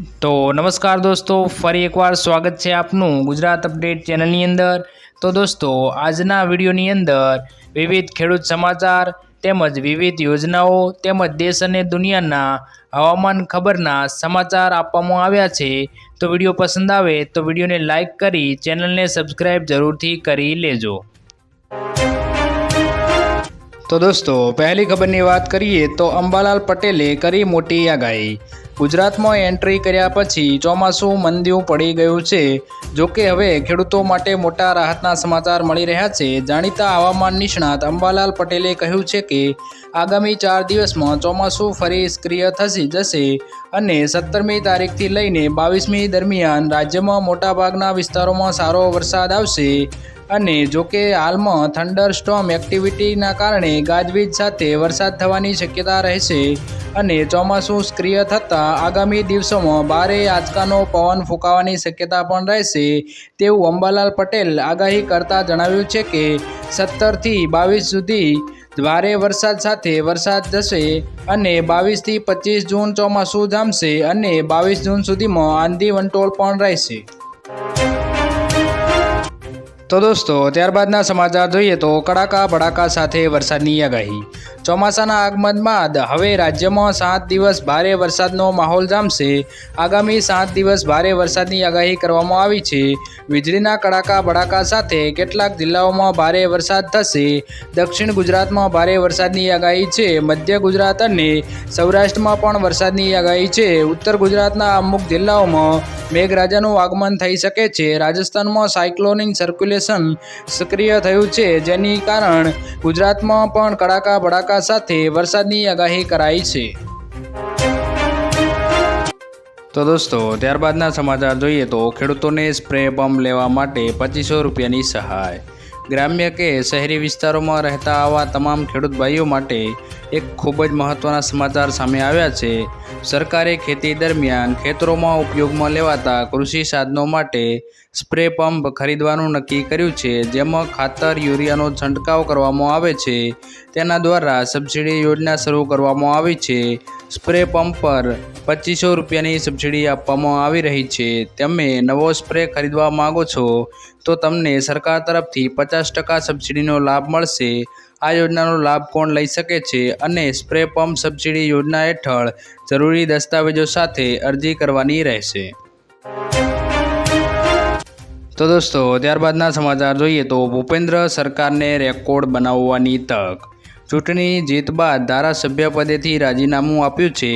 તો નમસ્કાર દોસ્તો, ફરી એકવાર સ્વાગત છે આપનું ગુજરાત અપડેટ ચેનલની અંદર। તો દોસ્તો, આજના વિડીયોની અંદર વિવિધ ખેડૂત સમાચાર તેમજ વિવિધ યોજનાઓ તેમજ દેશ અને દુનિયાના હવામાન ખબરના સમાચાર આપવામાં આવ્યા છે। તો વિડીયો પસંદ આવે તો વિડીયોને લાઇક કરી ચેનલને સબસ્ક્રાઈબ જરૂરથી કરી લેજો। તો દોસ્તો, પહેલી ખબરની વાત કરીએ તો અંબાલાલ પટેલે કરી મોટી આગાહી। ગુજરાતમાં એન્ટ્રી કર્યા પછી ચોમાસું મંદ્યું પડી ગયું છે। જોકે હવે ખેડૂતો માટે મોટા રાહતના સમાચાર મળી રહ્યા છે। જાણીતા હવામાન નિષ્ણાત અંબાલાલ પટેલે કહ્યું છે કે આગામી 4 દિવસમાં ચોમાસું ફરી સક્રિય થઈ જશે અને 17મી તારીખથી લઈને 22મી દરમિયાન રાજ્યમાં મોટાભાગના વિસ્તારોમાં સારો વરસાદ આવશે। અને જોકે હાલમાં થંડર સ્ટોર્મ એક્ટિવિટીના કારણે ગાજવીજ સાથે વરસાદ થવાની શક્યતા રહેશે અને ચોમાસું સક્રિય થતાં આગામી દિવસોમાં ભારે આંચકાનો પવન ફૂંકાવાની શક્યતા પણ રહેશે તેવું અંબાલાલ પટેલ આગાહી કરતા જણાવ્યું છે કે 17થી 22 સુધી ભારે વરસાદ સાથે વરસાદ જશે અને 22થી 25 જૂન ચોમાસું જામશે અને 22 જૂન સુધીમાં આંધી વંટોળ પણ રહેશે। તો દોસ્તો, ત્યારબાદના સમાચાર જોઈએ તો કડાકા ભડાકા સાથે વરસાદની આગાહી। ચોમાસાના આગમન બાદ હવે રાજ્યમાં 7 દિવસ ભારે વરસાદનો માહોલ જામશે। આગામી 7 દિવસ ભારે વરસાદની આગાહી કરવામાં આવી છે। વીજળીના કડાકા ભડાકા સાથે કેટલાક જિલ્લાઓમાં ભારે વરસાદ થશે। દક્ષિણ ગુજરાતમાં ભારે વરસાદની આગાહી છે। મધ્ય ગુજરાત અને સૌરાષ્ટ્રમાં પણ વરસાદની આગાહી છે। ઉત્તર ગુજરાતના અમુક જિલ્લાઓમાં મેઘરાજાનું આગમન થઈ શકે છે। રાજસ્થાનમાં સાયક્લોનિક સર્ક્યુલેશન સક્રિય થયું છે, જેની કારણ ગુજરાતમાં પણ કડાકા ભડાકા સાથે વરસાદની આગાહી કરાઈ છે। તો દોસ્તો, ત્યારબાદના સમાચાર જોઈએ તો ખેડૂતોને સ્પ્રે પંપ લેવા માટે 2500 રૂપિયાની સહાય। ગ્રામ્ય કે શહેરી વિસ્તારોમાં રહેતા આવા તમામ ખેડૂત ભાઈઓ માટે એક ખૂબ જ મહત્વના સમાચાર સામે આવ્યા છે। સરકારે ખેતી દરમિયાન ખેતરોમાં ઉપયોગમાં લેવાતા કૃષિ સાધનો માટે સ્પ્રે પંપ ખરીદવાનું નક્કી કર્યું છે, જેમાં ખાતર યુરિયાનો છંટકાવ કરવામાં આવે છે। તેના દ્વારા સબસિડી યોજના શરૂ કરવામાં આવી છે। સ્પ્રે પંપ પર 2500 રૂપિયાની સબસિડી આપવામાં આવી રહી છે। તમે નવો સ્પ્રે ખરીદવા માંગો છો તો તમને સરકાર તરફથી 50% સબસિડીનો લાભ મળશે। આ યોજનાનો લાભ કોણ લઈ શકે છે અને સ્પ્રે પંપ સબસિડી યોજના હેઠળ જરૂરી દસ્તાવેજો સાથે અરજી કરવાની રહેશે। તો દોસ્તો, ત્યારબાદના સમાચાર જોઈએ તો ભૂપેન્દ્ર સરકારને રેકોર્ડ બનાવવાની તક। ચૂંટણી જીત બાદ ધારાસભ્ય પદેથી રાજીનામું આપ્યું છે।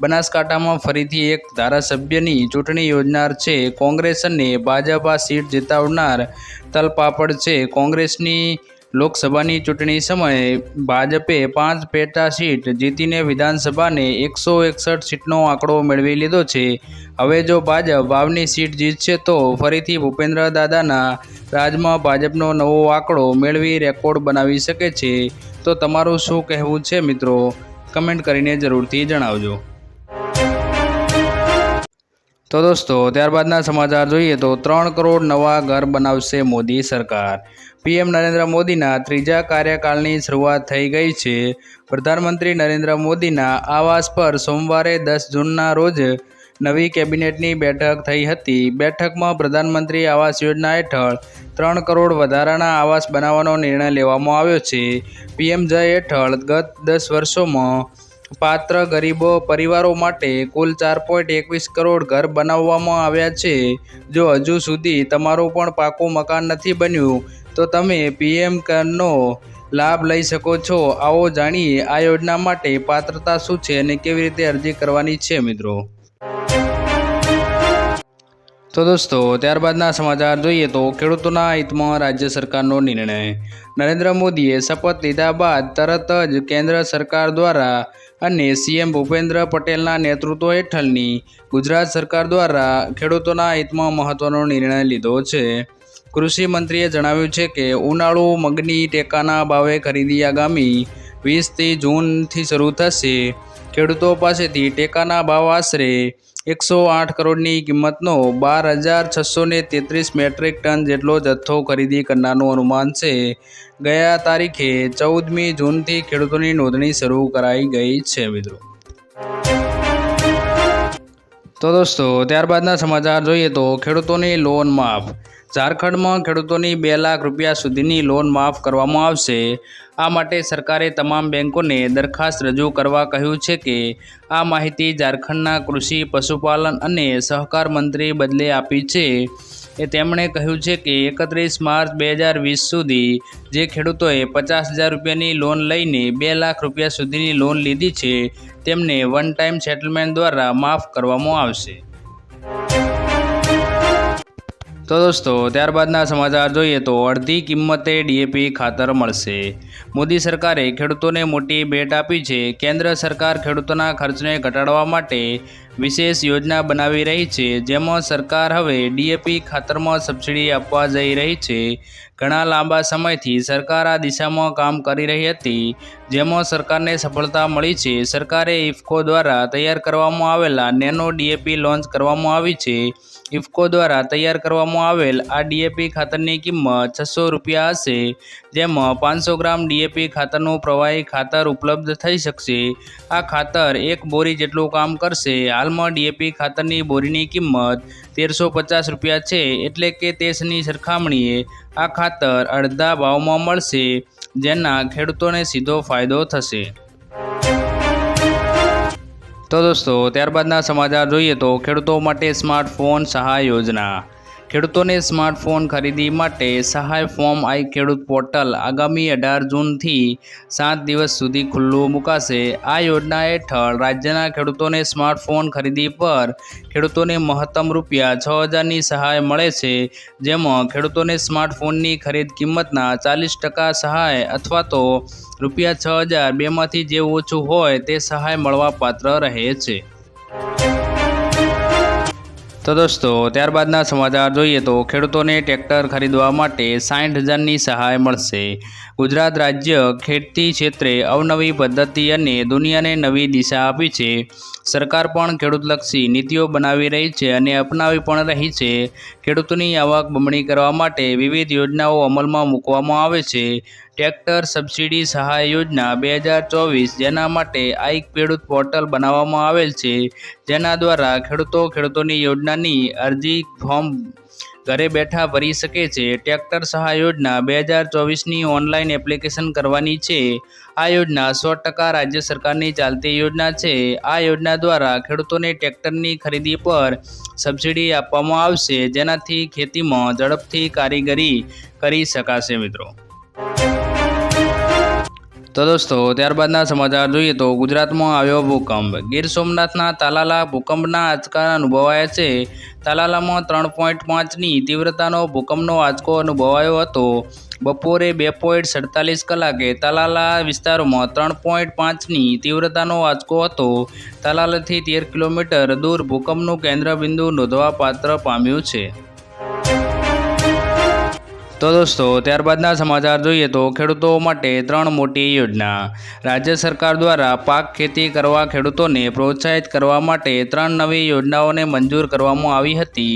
બનાસકાંઠામાં ફરીથી એક ધારાસભ્યની ચૂંટણી યોજનાર છે। કોંગ્રેસ અને ભાજપ આ સીટ જીતાડનાર તલપાપડ છે। કોંગ્રેસની લોકસભાની ચૂંટણી સમયે ભાજપે 5 પેટા સીટ જીતીને વિધાનસભાને 161 સીટનો આંકડો મેળવી લીધો છે। હવે જો ભાજપ વાવની સીટ જીતશે તો ફરીથી ભૂપેન્દ્ર દાદાના રાજમાં ભાજપનો નવો આંકડો મેળવી રેકોર્ડ બનાવી શકે છે। તો તમારું શું કહેવું છે મિત્રો? કમેન્ટ કરીને જરૂરથી જણાવજો। તો દોસ્તો, ત્યારબાદના સમાચાર જોઈએ તો 3 કરોડ નવા ઘર બનાવશે મોદી સરકાર। પીએમ નરેન્દ્ર મોદીના 3જા કાર્યકાળની શરૂઆત થઈ ગઈ છે। પ્રધાનમંત્રી નરેન્દ્ર મોદીના આવાસ પર સોમવારે 10 જૂનના રોજ નવી કેબિનેટની બેઠક થઈ હતી। બેઠકમાં પ્રધાનમંત્રી આવાસ યોજના હેઠળ 3 કરોડ વધારાના આવાસ બનાવવાનો નિર્ણય લેવામાં આવ્યો છે। પીએમ-જય હેઠળ ગત 10 વર્ષોમાં પાત્ર ગરીબો પરિવારો માટે કુલ 4.21 કરોડ ઘર બનાવવામાં આવ્યા છે। જો હજુ સુધી તમારું પણ પાકું મકાન નથી બન્યું તો તમે પીએમ કેરનો લાભ લઈ શકો છો। આવો જાણીએ આ યોજના માટે પાત્રતા શું છે અને કેવી રીતે અરજી કરવાની છે મિત્રો। તો દોસ્તો, ત્યારબાદના સમાચાર જોઈએ તો ખેડૂતોના હિતમાં રાજ્ય સરકારનો નિર્ણય। નરેન્દ્ર મોદીએ શપથ લીધા બાદ તરત જ કેન્દ્ર સરકાર દ્વારા અને સીએમ ભૂપેન્દ્ર પટેલના નેતૃત્વ હેઠળની ગુજરાત સરકાર દ્વારા ખેડૂતોના હિતમાં મહત્વનો નિર્ણય લીધો છે। કૃષિ મંત્રીએ જણાવ્યું છે કે ઉનાળુ મગની ટેકાના ભાવે ખરીદી આગામી 20 જૂનથી શરૂ થશે। ખેડૂતો પાસેથી ટેકાના ભાવ આશરે 108 કરોડની કિંમતનો 12,633 મેટ્રિક ટન જેટલો જથ્થો ખરીદી કરનારનું અનુમાન છે। ગયા તારીખે 14મી જૂનથી ખેડૂતોની નોંધણી શરૂ કરાઈ ગઈ છે મિત્રો। તો દોસ્તો ત્યારબાદના સમાચાર જોઈએ તો ખેડૂતોની લોન માફ. ઝારખંડમાં ખેડૂતોની 2 લાખ રૂપિયા સુધીની લોન માફ કરવામાં આવશે. આ માટે સરકારે તમામ બેંકોને દરખાસ્ત રજૂ કરવા કહ્યું છે કે આ માહિતી ઝારખંડના કૃષિ, પશુપાલન અને સહકાર મંત્રી બદલે આપી છે. તેમણે કહ્યું છે કે 31 માર્ચ 2020 સુધી જે ખેડૂતોએ 50,000 રૂપિયાની લોન લઈને 2 લાખ રૂપિયા સુધીની લોન લીધી છે તેમને વન ટાઈમ સેટલમેન્ટ દ્વારા માફ કરવામાં આવશે. તો દોસ્તો ત્યારબાદના સમાચાર જોઈએ તો અડધી કિંમતે ડીએપી ખાતર મળશે. મોદી સરકારે ખેડૂતોને મોટી ભેટ આપી છે. કેન્દ્ર સરકાર ખેડૂતોના ખર્ચને ઘટાડવા માટે વિશેષ યોજના બનાવી રહી છે, જેમાં સરકાર હવે ડીએપી ખાતરમાં સબસિડી આપવા જઈ રહી છે. ઘણા લાંબા સમયથી સરકાર આ દિશામાં કામ કરી રહી હતી, જેમાં સરકારને સફળતા મળી છે. સરકારે ઇફકો દ્વારા તૈયાર કરવામાં આવેલા નેનો ડીએપી લોન્ચ કરવામાં આવી છે. ઇફકો દ્વારા તૈયાર કરવામાં આવેલ આ ડીએપી ખાતરની કિંમત 600 રૂપિયા હશે, જેમાં 500 ગ્રામ ડીએપી ખાતરનું પ્રવાહી ખાતર ઉપલબ્ધ થઈ શકશે. આ ખાતર 1 બોરી જેટલું કામ કરશે. હાલમાં ડીએપી ખાતરની બોરીની કિંમત 1350 રૂપિયા છે, એટલે કે તેની સરખામણીએ આ ખાતર અડધા ભાવમાં મળશે, જેના ખેડૂતોને સીધો ફાયદો થશે. તો દોસ્તો ત્યારબાદના સમાચાર જોઈએ તો ખેડૂતો માટે સ્માર્ટફોન સહાય યોજના. ખેડૂતોને સ્માર્ટફોન ખરીદી માટે સહાય ફોર્મ આઈ ખેડૂત પોર્ટલ આગામી 18 જૂનથી 7 દિવસ સુધી ખુલ્લું મુકાશે. આ યોજના હેઠળ રાજ્યના ખેડૂતોને સ્માર્ટફોન ખરીદી પર ખેડૂતોને મહત્તમ રૂપિયા 6,000ની સહાય મળે છે, જેમાં ખેડૂતોને સ્માર્ટફોનની ખરીદ કિંમતના 40% સહાય અથવા તો રૂપિયા 6,000 બેમાંથી જે ઓછું હોય તે સહાય મળવા પાત્ર રહે છે. તો દોસ્તો ત્યારબાદના સમાચાર જોઈએ તો ખેડૂતોને ટ્રેક્ટર ખરીદવા માટે 60,000ની સહાય મળશે. ગુજરાત રાજ્ય ખેતી ક્ષેત્રે અવનવી પદ્ધતિ અને દુનિયાને નવી દિશા આપી છે. સરકાર પણ ખેડૂતલક્ષી નીતિઓ બનાવી રહી છે અને અપનાવી પણ રહી છે. ખેડૂતોની આવક બમણી કરવા માટે વિવિધ યોજનાઓ અમલમાં મૂકવામાં આવે છે. ટ્રેક્ટર સબસિડી સહાય યોજના 2024, જેના માટે આઈ ખેડૂત પોર્ટલ બનાવવામાં આવેલ છે, જેના દ્વારા ખેડૂતોની યોજનાની અરજી ફોર્મ ઘરે બેઠા ભરી શકે છે. ટ્રેક્ટર સહાય યોજના 2024ની ઓનલાઈન એપ્લિકેશન કરવાની છે. આ યોજના 100% રાજ્ય સરકારની ચાલતી યોજના છે. આ યોજના દ્વારા ખેડૂતોને ટ્રેક્ટરની ખરીદી પર સબસિડી આપવામાં આવશે, જેનાથી ખેતીમાં ઝડપથી કારીગરી કરી શકાશે મિત્રો. તો દોસ્તો ત્યારબાદના સમાચાર જોઈએ તો ગુજરાતમાં આવ્યો ભૂકંપ. ગીર સોમનાથના તાલાલા ભૂકંપના આંચકા અનુભવાયા છે. તાલાલામાં 3.5ની તીવ્રતાનો ભૂકંપનો આંચકો અનુભવાયો હતો. બપોરે 2:47 કલાકે તાલાલા વિસ્તારોમાં 3.5ની તીવ્રતાનો આંચકો હતો. તાલાલાથી 13 કિલોમીટર દૂર ભૂકંપનું કેન્દ્રબિંદુ નોંધવા પાત્ર પામ્યું છે. તો દોસ્તો ત્યારબાદના સમાચાર જોઈએ તો ખેડૂતો માટે 3 મોટી યોજના. રાજ્ય સરકાર દ્વારા પાક ખેતી કરવા ખેડૂતોને પ્રોત્સાહિત કરવા માટે 3 નવી યોજનાઓને મંજૂર કરવામાં આવી હતી,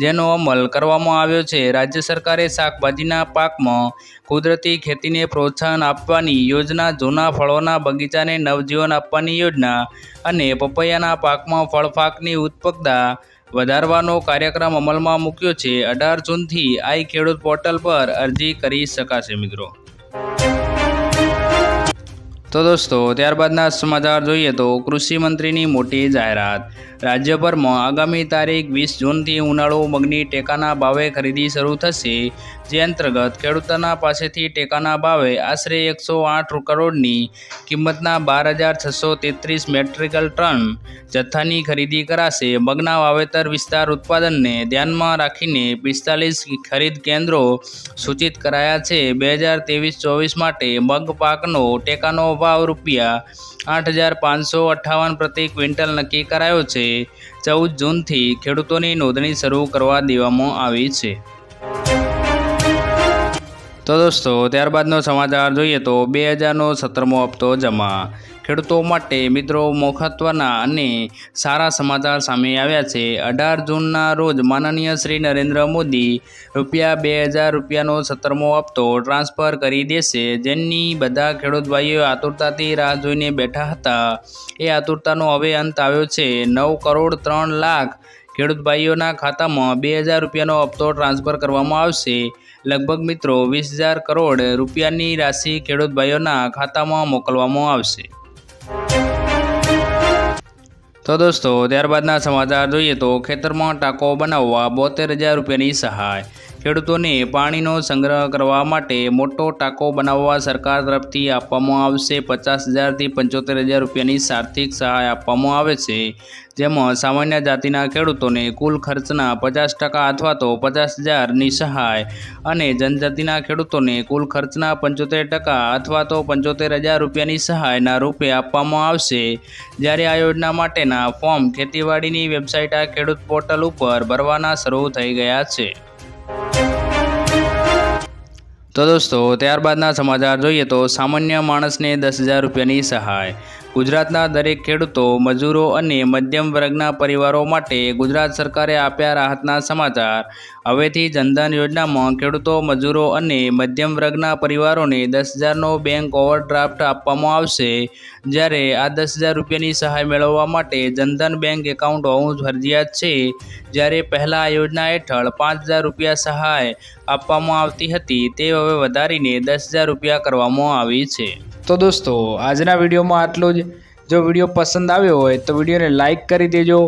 જેનો અમલ કરવામાં આવ્યો છે. રાજ્ય સરકારે શાકભાજીના પાકમાં કુદરતી ખેતીને પ્રોત્સાહન આપવાની યોજના, જૂના ફળોના બગીચાને નવજીવન આપવાની યોજના અને પપૈયાના પાકમાં ફળફાકની ઉત્પાદકતા વધારવાનો કાર્યક્રમ અમલમાં મૂક્યો છે. 18 જૂનથી આઈ ખેડૂત પોર્ટલ પર અરજી કરી શકાશે મિત્રો. તો દોસ્તો ત્યારબાદના સમાચાર જોઈએ તો કૃષિ મંત્રીની મોટી જાહેરાત. રાજ્યભરમાં આગામી તારીખ 20 જૂનથી ઉનાળુ મગની ટેકાના ભાવે ખરીદી શરૂ થશે, જે અંતર્ગત ખેડૂતોના પાસેથી ટેકાના ભાવે આશરે 108 કરોડની કિંમતના 12,633 મેટ્રિક ટન જથ્થાની ખરીદી કરાશે. મગના વાવેતર વિસ્તાર ઉત્પાદનને ધ્યાનમાં રાખીને 45 ખરીદ કેન્દ્રો સૂચિત કરાયા છે. 2023-24 માટે મગ પાકનો ટેકાનો ભાવ રૂપિયા 8,558 પ્રતિ ક્વિન્ટલ નક્કી કરાયો છે. 14 જૂનથી ખેડૂતોની નોંધણી શરૂ કરવા દેવામાં આવી છે. તો દોસ્તો ત્યારબાદનો સમાચાર જોઈએ તો 2000નો 17મો હપ્તો જમા. ખેડૂતો માટે મિત્રો મહત્વના અને સારા સમાચાર સામે આવ્યા છે। 18 જૂનના રોજ માનનીય શ્રી નરેન્દ્ર મોદી ₹2000નો 17મો હપ્તો ટ્રાન્સફર કરી દેશે, જેની બધા ખેડૂત ભાઈઓ આતુરતાથી રાહ જોઈને બેઠા હતા। એ આતુરતાનો હવે અંત આવ્યો છે। 9,03,00,000 ખેડૂત ભાઈઓના ખાતામાં ₹2000નો હપ્તો ટ્રાન્સફર કરવામાં આવશે। લગભગ મિત્રો 20,000 કરોડ રૂપિયાની રાશિ ખેડૂત ભાઈઓના ખાતામાં મોકલવામાં આવશે। તો દોસ્તો, ત્યારબાદના સમાચાર જોઈએ તો ખેતરમાં ટાંકો બનાવવા ₹72,000ની સહાય। ખેડૂતોને પાણીનો સંગ્રહ કરવા માટે મોટો ટાંકો બનાવવા સરકાર તરફથી આપવામાં આવશે। ₹50,000થી ₹75,000ની આર્થિક સહાય આપવામાં આવે છે, જેમાં સામાન્ય જાતિના ખેડૂતોને કુલ ખર્ચના 50% અથવા તો ₹50,000ની સહાય અને જનજાતિના ખેડૂતોને કુલ ખર્ચના 75% અથવા તો ₹75,000ની સહાયના રૂપે આપવામાં આવશે। જ્યારે આ યોજના માટેના ફોર્મ ખેતીવાડીની વેબસાઇટ આ ખેડૂત પોર્ટલ ઉપર ભરવાના શરૂ થઈ ગયા છે। તો દોસ્તો, ત્યારબાદના સમાચાર જોઈએ તો સામાન્ય માણસને ₹10,000ની સહાય। ગુજરાતના દરેક ખેડૂતો, મજૂરો અને મધ્યમ વર્ગના પરિવારો માટે ગુજરાત સરકારે આપ્યા રાહતના સમાચાર। હવેથી જનધન યોજનામાં ખેડૂતો, મજૂરો અને મધ્યમ વર્ગના પરિવારોને ₹10,000નો બેંક ઓવરડ્રાફ્ટ આપવામાં આવશે। જ્યારે આ ₹10,000ની સહાય મેળવવા માટે જનધન બેંક એકાઉન્ટ હોવું ફરજિયાત છે। જ્યારે પહેલાં આ યોજના હેઠળ ₹5,000 સહાય આપવામાં આવતી હતી, તે હવે વધારીને ₹10,000 કરવામાં આવી છે। તો દોસ્તો, આજના વિડીયોમાં આટલું જ। જો વિડીયો પસંદ આવ્યો હોય તો વિડીયોને લાઇક કરી દેજો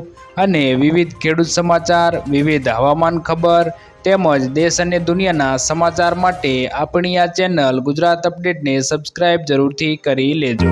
અને વિવિધ ખેડૂત સમાચાર, વિવિધ હવામાન ખબર તેમજ દેશ અને દુનિયાના સમાચાર માટે આપણી આ ચેનલ ગુજરાત અપડેટને સબસ્ક્રાઇબ જરૂરથી કરી લેજો।